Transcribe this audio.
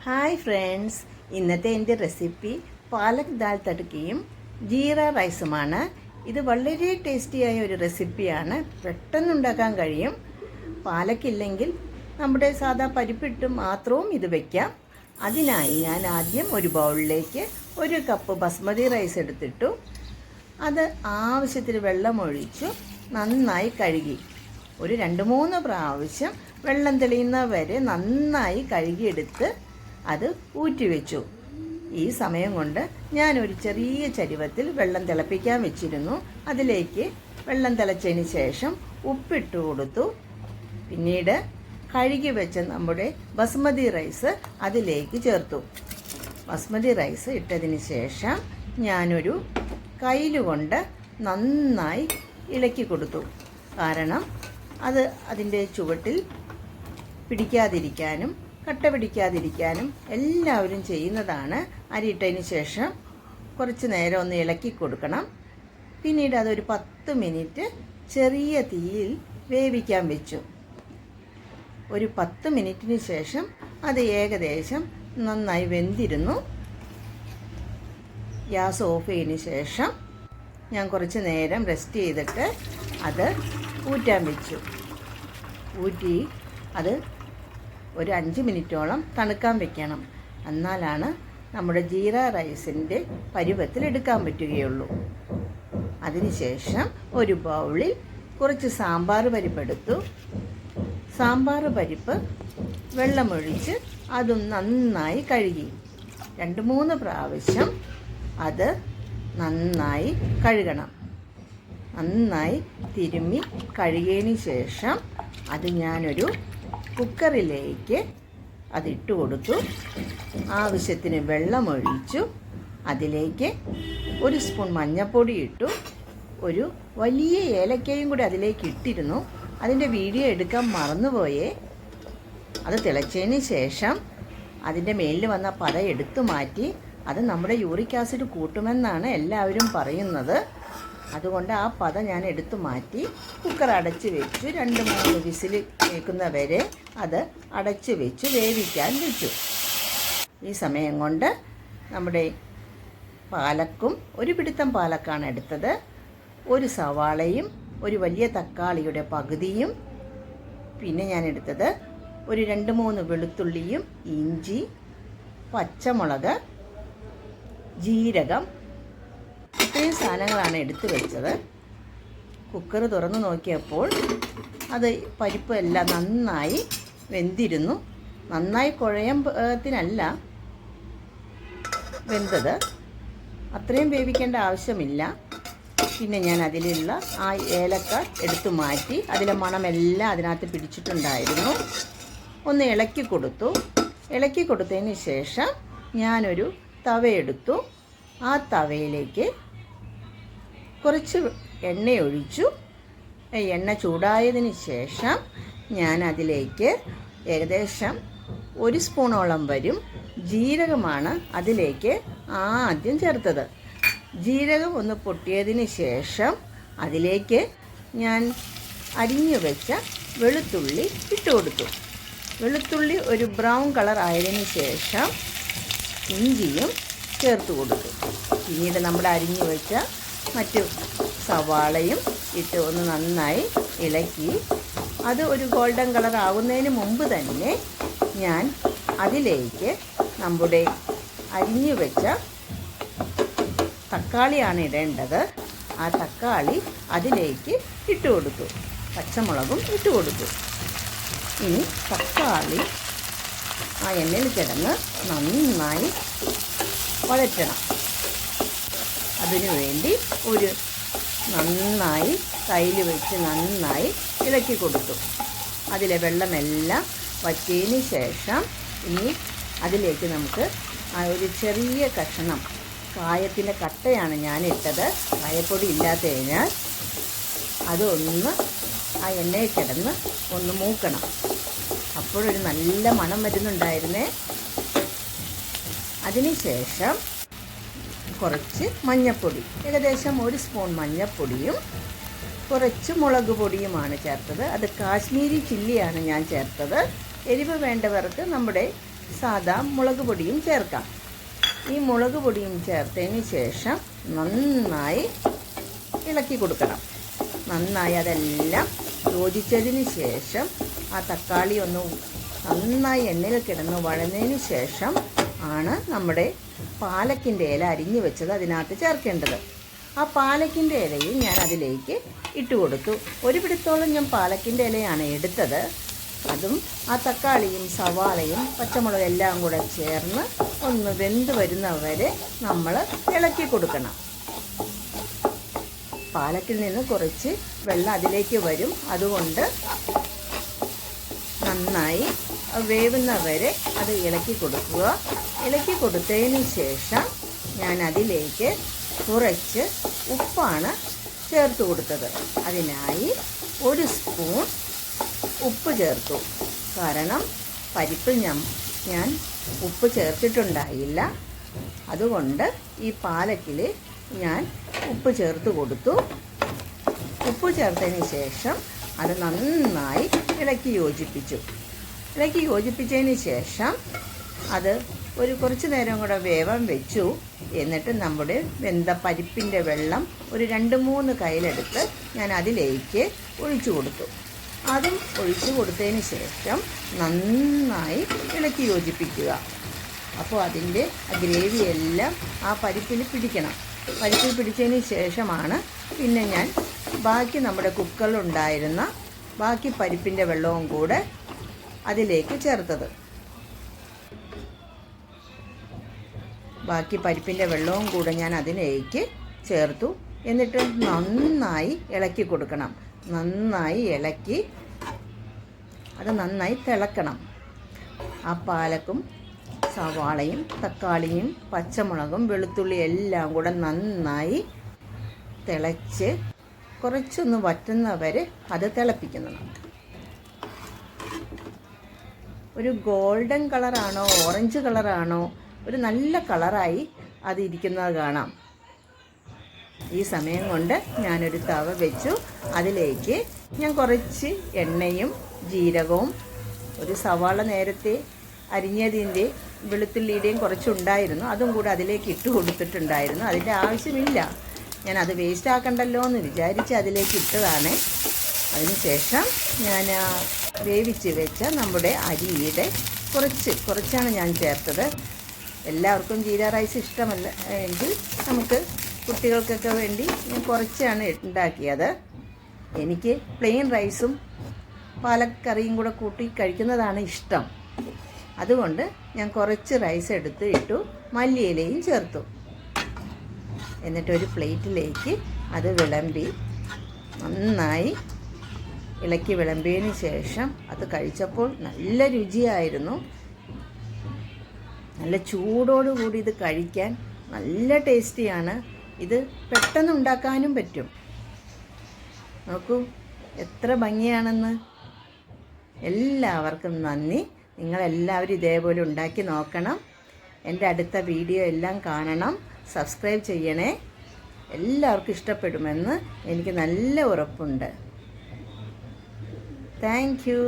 Hi friends, ഇന്നത്തെ എൻ്റെ recipe palak dal തടുക്കയും jeera റൈസുമാണ്. ഇത് വളരെ ടേസ്റ്റിയായ ഒരു റെസിപ്പിയാണ്. പെട്ടെന്നുണ്ടാക്കാൻ കഴിയും. പാലക്കില്ലെങ്കിൽ നമ്മുടെ സാധാ പരിപ്പിട്ട് മാത്രവും ഇത് വയ്ക്കാം. അതിനായി ഞാൻ ആദ്യം ഒരു ബൗളിലേക്ക് 1 കപ്പ് ബസ്മതി റൈസ് എടുത്തിട്ടു. അത് ആവശ്യത്തിന് വെള്ളമൊഴിച്ചു നന്നായി കഴുകി ഒരു 2-3 പ്രാവശ്യം വെള്ളം തെളിയുന്ന വരെ നന്നായി കഴുകിയെടുത്ത് അത് ഊറ്റിവെച്ചു. ഈ സമയം കൊണ്ട് ഞാനൊരു ചെറിയ ചരുവത്തിൽ വെള്ളം തിളപ്പിക്കാൻ വെച്ചിരുന്നു. അതിലേക്ക് വെള്ളം തിളച്ചതിന് ശേഷം ഉപ്പിട്ട് കൊടുത്തു. പിന്നീട് കഴുകി വെച്ച നമ്മുടെ ബസ്മതി റൈസ് അതിലേക്ക് ചേർത്തു. ബസ്മതി റൈസ് ഇട്ടതിന് ശേഷം ഞാനൊരു കയ്യിലുകൊണ്ട് നന്നായി ഇളക്കി കൊടുത്തു. കാരണം അത് അതിൻ്റെ ചുവട്ടിൽ പിടിക്കാതിരിക്കാനും കട്ട പിടിക്കാതിരിക്കാനും എല്ലാവരും ചെയ്യുന്നതാണ്. അരിയിട്ടതിന് ശേഷം കുറച്ച് നേരം ഒന്ന് ഇളക്കി കൊടുക്കണം. പിന്നീട് അതൊരു 10 മിനിറ്റ് ചെറിയ തീയിൽ വേവിക്കാൻ വെച്ചു. ഒരു 10 മിനിറ്റിന് ശേഷം അത് ഏകദേശം നന്നായി വെന്തിരുന്നു. ഗ്യാസ് ഓഫ് ചെയ്തതിന് ശേഷം ഞാൻ കുറച്ച് നേരം റെസ്റ്റ് ചെയ്തിട്ട് അത് ഊറ്റാൻ വെച്ചു. ഊറ്റി അത് ഒരു 5 മിനിറ്റോളം തണുക്കാൻ വെക്കണം. എന്നാലാണ് നമ്മുടെ ജീര റൈസിൻ്റെ പരുവത്തിൽ എടുക്കാൻ പറ്റുകയുള്ളൂ. അതിനുശേഷം ഒരു ബൗളിൽ കുറച്ച് സാമ്പാർ പരിപ്പ് എടുത്തു. സാമ്പാർ പരിപ്പ് വെള്ളമൊഴിച്ച് അതും നന്നായി കഴുകി 2-3 പ്രാവശ്യം അത് നന്നായി കഴുകണം. നന്നായി തിരുമ്മി കഴുകിയതിന് ശേഷം അത് ഞാനൊരു കുക്കറിലേക്ക് അതിട്ട് കൊടുത്തു. ആവശ്യത്തിന് വെള്ളമൊഴിച്ചു. അതിലേക്ക് 1 സ്പൂൺ മഞ്ഞൾപ്പൊടി ഇട്ടു. ഒരു വലിയ ഏലക്കയും കൂടി അതിലേക്ക് ഇട്ടിരുന്നു. അതിൻ്റെ വീഡിയോ എടുക്കാൻ മറന്നുപോയേ. അത് തിളച്ചതിന് ശേഷം അതിൻ്റെ മേലിൽ വന്ന പത എടുത്തു മാറ്റി. അത് നമ്മുടെ യൂറിക് ആസിഡ് കൂട്ടുമെന്നാണ് എല്ലാവരും പറയുന്നത്. അതുകൊണ്ട് ആ പത ഞാൻ എടുത്തു മാറ്റി കുക്കർ അടച്ച് വെച്ചു. 2-3 വിസിൽ കേൾക്കുന്നവരെ അത് അടച്ച് വെച്ച് വേവിക്കാൻ വെച്ചു. ഈ സമയം കൊണ്ട് നമ്മുടെ പാലക്കും ഒരു പിടുത്തം പാലക്കാണ് എടുത്തത്. 1 സവാളയും ഒരു വലിയ തക്കാളിയുടെ പകുതിയും, പിന്നെ ഞാൻ എടുത്തത് ഒരു 2-3 വെളുത്തുള്ളിയും, ഇഞ്ചി, പച്ചമുളക്, ജീരകം, ഇത്രയും സാധനങ്ങളാണ് എടുത്തു വെച്ചത്. കുക്കർ തുറന്നു നോക്കിയപ്പോൾ അത് പരിപ്പ് എല്ലാം നന്നായി വെന്തിരുന്നു. നന്നായി കുഴയത്തിനല്ല വെന്തത്, അത്രയും വേവിക്കേണ്ട ആവശ്യമില്ല. പിന്നെ ഞാൻ അതിലുള്ള ആ ഏലക്ക എടുത്തു മാറ്റി. അതിലെ മണമെല്ലാം അതിനകത്ത് പിടിച്ചിട്ടുണ്ടായിരുന്നു. ഒന്ന് ഇളക്കി കൊടുത്തു. ഇളക്കി കൊടുത്തതിന് ശേഷം ഞാനൊരു തവയെടുത്തു. ആ തവയിലേക്ക് കുറച്ച് എണ്ണയൊഴിച്ചു. എണ്ണ ചൂടായതിന് ശേഷം ഞാൻ അതിലേക്ക് ഏകദേശം 1 സ്പൂണോളം വരും ജീരകമാണ് അതിലേക്ക് ആദ്യം ചേർത്തത്. ജീരകം ഒന്ന് പൊട്ടിയതിന് ശേഷം അതിലേക്ക് ഞാൻ അരിഞ്ഞു വെച്ച വെളുത്തുള്ളി ഇട്ട് കൊടുത്തു. വെളുത്തുള്ളി ഒരു ബ്രൗൺ കളർ ആയതിന് ശേഷം ഇഞ്ചിയും ചേർത്ത് കൊടുത്തു. പിന്നീട് നമ്മുടെ അരിഞ്ഞു വെച്ച മറ്റു സവാളയും ഇട്ട് ഒന്ന് നന്നായി ഇളക്കി. അത് ഒരു ഗോൾഡൻ കളർ ആകുന്നതിന് മുമ്പ് തന്നെ ഞാൻ അതിലേക്ക് നമ്മുടെ അരിഞ്ഞു വെച്ച തക്കാളിയാണ് ഇടേണ്ടത്. ആ തക്കാളി അതിലേക്ക് ഇട്ട് കൊടുത്തു. പച്ചമുളകും ഇട്ട് കൊടുത്തു. ഇനി തക്കാളി ആ എണ്ണയിൽ കിടന്ന് നന്നായി വഴറ്റണം. അതിനുവേണ്ടി ഒരു നന്നായി കയ്യിൽ വെച്ച് നന്നായി ഇളക്കി കൊടുത്തു. അതിലെ വെള്ളമെല്ലാം വറ്റിയതിന് ശേഷം ഇനി അതിലേക്ക് നമുക്ക് ഒരു ചെറിയ കഷ്ണം കായത്തിൻ്റെ കട്ടയാണ് ഞാനിട്ടത്. കായപ്പൊടി ഇല്ലാത്തതിനാൽ അതൊന്ന് ആ എണ്ണയിൽ കിടന്ന് ഒന്ന് മൂക്കണം. അപ്പോഴൊരു നല്ല മണം വരുന്നുണ്ടായിരുന്നേ. അതിനുശേഷം കുറച്ച് മഞ്ഞൾപ്പൊടി, ഏകദേശം 1 സ്പൂൺ മഞ്ഞൾപ്പൊടിയും കുറച്ച് മുളക് പൊടിയുമാണ് ചേർത്തത്. അത് കാശ്മീരി ചില്ലിയാണ് ഞാൻ ചേർത്തത്. എരിവ് വേണ്ടവർക്ക് നമ്മുടെ സാദാ മുളക് പൊടിയും ചേർക്കാം. ഈ മുളക് പൊടിയും ചേർത്തതിന് ശേഷം നന്നായി ഇളക്കി കൊടുക്കണം. നന്നായി അതെല്ലാം യോജിച്ചതിന് ശേഷം ആ തക്കാളി ഒന്ന് നന്നായി എണ്ണയിൽ കിടന്ന് വഴന്നതിന് ശേഷം ആണ് നമ്മുടെ പാലക്കിൻ്റെ ഇല അരിഞ്ഞു വെച്ചത് അതിനകത്ത് ചേർക്കേണ്ടത്. ആ പാലക്കിൻ്റെ ഇലയും ഞാൻ അതിലേക്ക് ഇട്ട് കൊടുത്തു. ഒരു പിടുത്തോളം ഞാൻ പാലക്കിൻ്റെ ഇലയാണ് എടുത്തത്. അതും ആ തക്കാളിയും സവാളയും പച്ചമുളകും എല്ലാം കൂടെ ചേർന്ന് ഒന്ന് വെന്ത് വരുന്നവരെ നമ്മൾ ഇളക്കി കൊടുക്കണം. പാലക്കിൽ നിന്ന് കുറച്ച് വെള്ളം അതിലേക്ക് വരും. അതുകൊണ്ട് നന്നായി വേവുന്നവരെ അത് ഇളക്കി കൊടുക്കുക. ഇളക്കി കൊടുത്തതിന് ശേഷം ഞാൻ അതിലേക്ക് കുറച്ച് ഉപ്പാണ് ചേർത്ത് കൊടുത്തത്. അതിനായി 1 സ്പൂൺ ഉപ്പ് ചേർത്തു. കാരണം പരിപ്പിൽ ഞാൻ ഉപ്പ് ചേർത്തിട്ടുണ്ടായില്ല. അതുകൊണ്ട് ഈ പാലക്കിൽ ഞാൻ ഉപ്പ് ചേർത്ത് കൊടുത്തു. ഉപ്പ് ചേർത്തതിന് ശേഷം അത് നന്നായി ഇളക്കി യോജിപ്പിച്ചു. ഇളക്കി യോജിപ്പിച്ചതിന് ശേഷം അത് കുറച്ച് നേരം കൂടെ വേവാൻ വെച്ചു. എന്നിട്ട് നമ്മുടെ വെന്ത പരിപ്പിൻ്റെ വെള്ളം ഒരു 2-3 കയ്യിലെടുത്ത് ഞാൻ അതിലേക്ക് ഒഴിച്ചു കൊടുത്തു. അതും ഒഴിച്ചു കൊടുത്തതിന് ശേഷം നന്നായി ഇളക്കി യോജിപ്പിക്കുക. അപ്പോൾ അതിൻ്റെ ഗ്രേവി എല്ലാം ആ പരിപ്പിൽ പിടിക്കണം. പരിപ്പിൽ പിടിച്ചതിന് ശേഷമാണ് പിന്നെ ഞാൻ ബാക്കി നമ്മുടെ കുക്കറിലുണ്ടായിരുന്ന ബാക്കി പരിപ്പിൻ്റെ വെള്ളവും കൂടെ അതിലേക്ക് ചേർത്തത്. ബാക്കി പരിപ്പിൻ്റെ വെള്ളവും കൂടെ ഞാൻ അതിലേക്ക് ചേർത്തു. എന്നിട്ട് നന്നായി ഇളക്കി കൊടുക്കണം. നന്നായി ഇളക്കി അത് നന്നായി തിളക്കണം. ആ പാലക്കും സവാളയും തക്കാളിയും പച്ചമുളകും വെളുത്തുള്ളി എല്ലാം കൂടെ നന്നായി തിളച്ച് കുറച്ചൊന്ന് വറ്റുന്നവരെ അത് തിളപ്പിക്കണം. ഒരു ഗോൾഡൻ കളറാണോ ഓറഞ്ച് കളറാണോ ഒരു നല്ല കളറായി അത് ഇരിക്കുന്നത് കാണാം. ഈ സമയം കൊണ്ട് ഞാനൊരു തവ വെച്ചു. അതിലേക്ക് ഞാൻ കുറച്ച് എണ്ണയും ജീരകവും ഒരു സവാള നേരത്തെ അരിഞ്ഞതിൻ്റെ വെളുത്തുള്ളിയുടെയും കുറച്ചുണ്ടായിരുന്നു, അതും കൂടെ അതിലേക്ക് ഇട്ട് കൊടുത്തിട്ടുണ്ടായിരുന്നു. അതിൻ്റെ ആവശ്യമില്ല, ഞാൻ അത് വേസ്റ്റ് ആക്കണ്ടല്ലോ എന്ന് വിചാരിച്ച് അതിലേക്ക് ഇട്ടതാണ്. അതിനുശേഷം ഞാൻ വേവിച്ച് വെച്ച നമ്മുടെ അരിയുടെ കുറച്ചാണ് ഞാൻ ചേർത്തത്. എല്ലാവർക്കും ജീര റൈസ് ഇഷ്ടമല്ല എങ്കിൽ നമുക്ക് കുട്ടികൾക്കൊക്കെ വേണ്ടി ഞാൻ കുറച്ചാണ് ഉണ്ടാക്കിയത്. എനിക്ക് പ്ലെയിൻ റൈസും പാലക്കറിയും കൂടെ കൂട്ടി കഴിക്കുന്നതാണ് ഇഷ്ടം. അതുകൊണ്ട് ഞാൻ കുറച്ച് റൈസ് എടുത്ത് ഇട്ടു, മല്ലിയിലയും ചേർത്തു. എന്നിട്ടൊരു പ്ലേറ്റിലേക്ക് അത് വിളമ്പി നന്നായി ഇളക്കി വിളമ്പിയതിന് ശേഷം അത് കഴിച്ചപ്പോൾ നല്ല രുചിയായിരുന്നു. നല്ല ചൂടോടുകൂടി ഇത് കഴിക്കാൻ നല്ല ടേസ്റ്റിയാണ്. ഇത് പെട്ടെന്ന് ഉണ്ടാക്കാനും പറ്റും. നോക്കൂ എത്ര ഭംഗിയാണെന്ന്. എല്ലാവർക്കും നന്ദി. നിങ്ങളെല്ലാവരും ഇതേപോലെ ഉണ്ടാക്കി നോക്കണം. എൻ്റെ അടുത്ത വീഡിയോ എല്ലാം കാണണം, സബ്സ്ക്രൈബ് ചെയ്യണേ. എല്ലാവർക്കും ഇഷ്ടപ്പെടുമെന്ന് എനിക്ക് നല്ല ഉറപ്പുണ്ട്. Thank you.